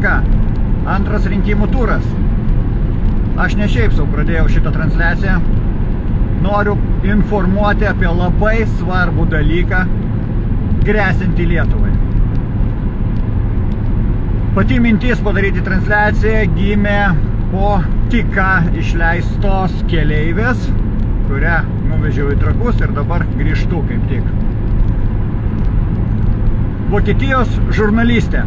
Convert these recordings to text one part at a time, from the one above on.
tvarka. Antras rinkimų turas. Aš ne šiaip sau pradėjau šitą transliaciją. Noriu informuoti apie labai svarbų dalyką gresiantį Lietuvai. Pati mintis padaryti transliaciją gimė po tik ką išleistos keleivės, kurią nuvežiau į Trakus ir dabar grįžtu kaip tik. Vokietijos žurnalistė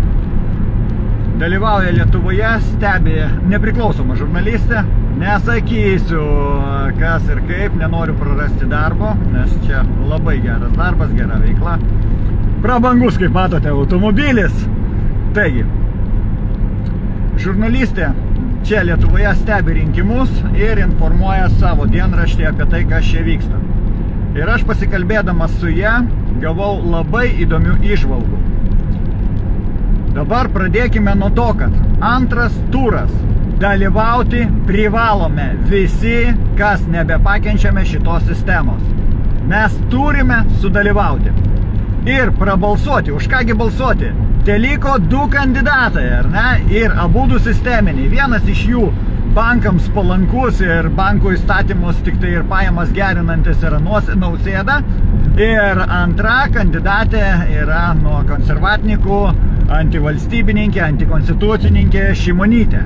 dalyvauja Lietuvoje, stebi nepriklausoma žurnalistė. Nesakysiu, kas ir kaip, nenoriu prarasti darbo, nes čia labai geras darbas, gera veikla. Prabangus, kaip matote, automobilis. Taigi, žurnalistė čia Lietuvoje stebi rinkimus ir informuoja savo dienraštį apie tai, kas čia vyksta. Ir aš pasikalbėdamas su ja gavau labai įdomių įžvalgų. Dabar pradėkime nuo to, kad antras turas. Dalyvauti privalome visi, kas nebepakenčiame šitos sistemos. Mes turime sudalyvauti ir prabalsuoti. Už kągi balsuoti? Teliko du kandidatai, ar ne? Ir abudu sisteminiai. Vienas iš jų bankams palankus ir bankų įstatymus tik tai ir pajamas gerinantis yra Nausėda. Ir antra kandidatė yra nuo konservatnikų, antivalstybininkė, antikonstitucininkė Šimonytė.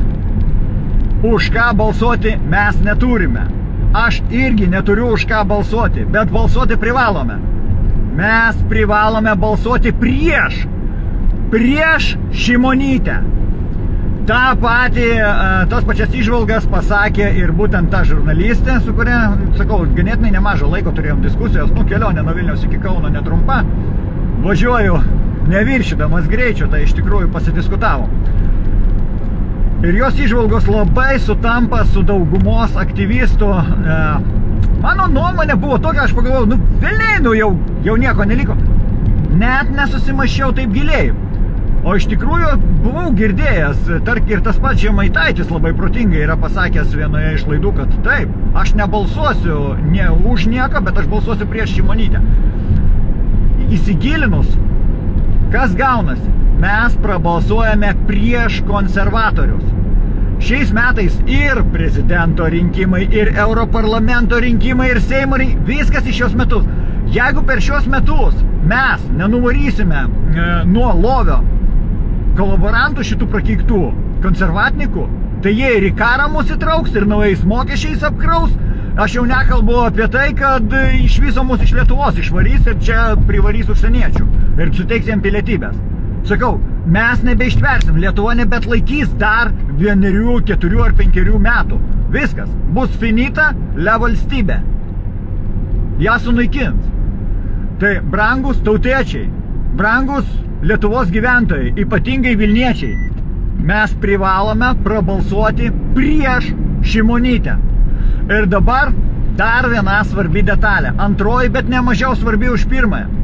Už ką balsuoti mes neturime. Aš irgi neturiu už ką balsuoti, bet balsuoti privalome. Mes privalome balsuoti prieš Šimonytę. Tas pačias įžvalgas pasakė ir būtent ta žurnalistė, su kuria, sakau, ganėtinai nemažą laiko turėjom diskusijos, kelionė nuo Vilniaus iki Kauno netrumpa. Važiuoju neviršydamas greičio, tai iš tikrųjų pasidiskutavom. Ir jos įžvalgos labai sutampa su daugumos aktyvistų. Mano nuomonė buvo tokia, aš pagalvojau, velniai, jau nieko neliko. Net nesusimašiau taip giliai. O iš tikrųjų buvau girdėjęs, ir tas pats Žemaitaitis labai protingai yra pasakęs vienoje iš laidų, kad taip, aš nebalsuosiu ne už nieką, bet aš balsuosiu prieš Šimonytę. Įsigilinus, kas gaunasi? Mes prabalsuojame prieš konservatorius. Šiais metais ir prezidento rinkimai, ir Europarlamento rinkimai, ir Seimo rinkimai, viskas iš šios metus. Jeigu per šios metus mes nenuvarysime nuo lovio kolaborantų šitų prakeiktų konservatnikų, tai jie ir į karą mus įtrauks, ir naujais mokesčiais apkraus. Aš jau nekalbu apie tai, kad iš viso mus iš Lietuvos išvarys ir čia privarys užsieniečių ir suteiks jiem pilietybės. Sakau, mes nebeištversim, Lietuva nebetlaikys dar 1, 4 ar 5 metų. Viskas, bus finita le valstybė. Ja sunaikins. Tai brangus tautiečiai, brangus Lietuvos gyventojai, ypatingai Vilniečiai, mes privalome prabalsuoti prieš Šimonytę. Ir dabar dar viena svarbi detalė. Antroji, bet ne mažiau svarbi už pirmąją.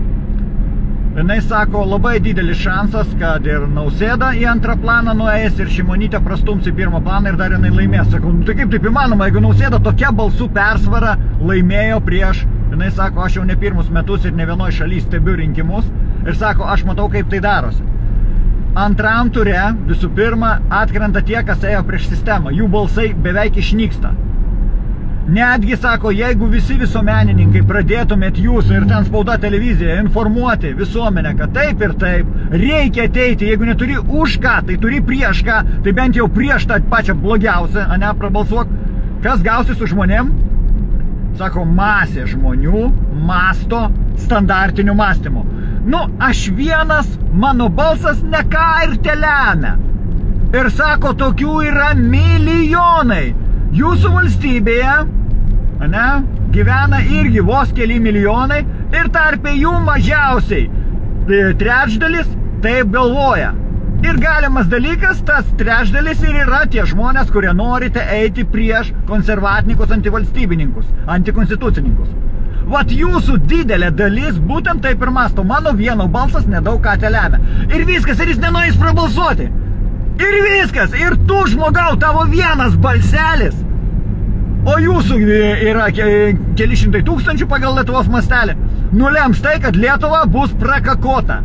Jinai sako, labai didelis šansas, kad ir Nausėda į antrą planą nueis ir Šimonytę prastums į pirmą planą ir dar jinai laimės. Sakau, tai kaip taip įmanoma, jeigu Nausėda tokia balsų persvara laimėjo prieš, jinai sako, aš jau ne pirmus metus ir ne vienoj šaly stebiu rinkimus ir sako, aš matau, kaip tai darosi. Antram ture, visų pirma, atkrenta tie, kas ėjo prieš sistemą, jų balsai beveik išnyksta. Netgi, sako, jeigu visi visuomenininkai pradėtumėt jūs ir ten spauda televizija informuoti visuomenę, kad taip ir taip, reikia ateiti, jeigu neturi už ką, tai turi prieš ką, tai bent jau prieš tą pačią blogiausią, ane, prabalsuok, kas gausi su žmonėm? Sako, masė žmonių masto standartiniu mąstymu. Aš vienas, mano balsas ne ką ir telemia. Ir sako, tokių yra milijonai. Jūsų valstybėje, ane, gyvena irgi vos keli milijonai ir tarp jų mažiausiai trečdalis taip galvoja. Ir galimas dalykas, tas trečdalis ir yra tie žmonės, kurie norite eiti prieš konservatinikus, antivalstybininkus, antikonstitucininkus. Vat jūsų didelė dalis būtent taip ir masto. Mano vieno balsas nedaug ką telemia. Ir viskas, ir jis nenueis prabalsuoti. Ir viskas, ir tu žmogau, tavo vienas balselis, o jūsų yra keli šimtai tūkstančių pagal Lietuvos mastelį, nulems tai, kad Lietuva bus prakakota.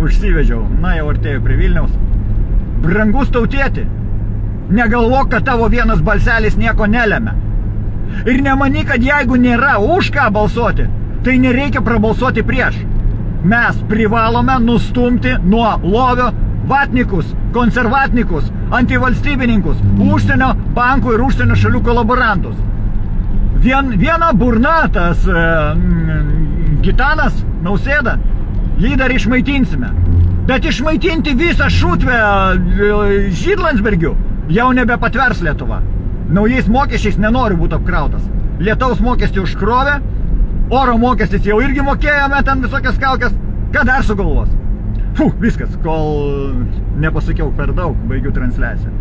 Užsivedžiau. Na, jau artėjau prie Vilniaus. Brangus tautieti, negalvok, kad tavo vienas balselis nieko nelemia. Ir nemanyk, kad jeigu nėra už ką balsuoti, tai nereikia prabalsuoti prieš. Mes privalome nustumti nuo lovio vatnikus, konservatnikus, antivalstybininkus, užsienio bankų ir užsienio šalių kolaborantus. Viena burna, tas Gitanas Nausėda, jį dar išmaitinsime. Bet išmaitinti visą šutvę Žydlandsbergių jau nebepatvers Lietuva. Naujais mokesčiais nenori būti apkrautas. Lietaus mokestį užkrovė, oro mokestis jau irgi mokėjome, ten visokias kaukės. Ką dar sugalvos? Viskas, kol nepasakiau per daug, baigiu transliaciją.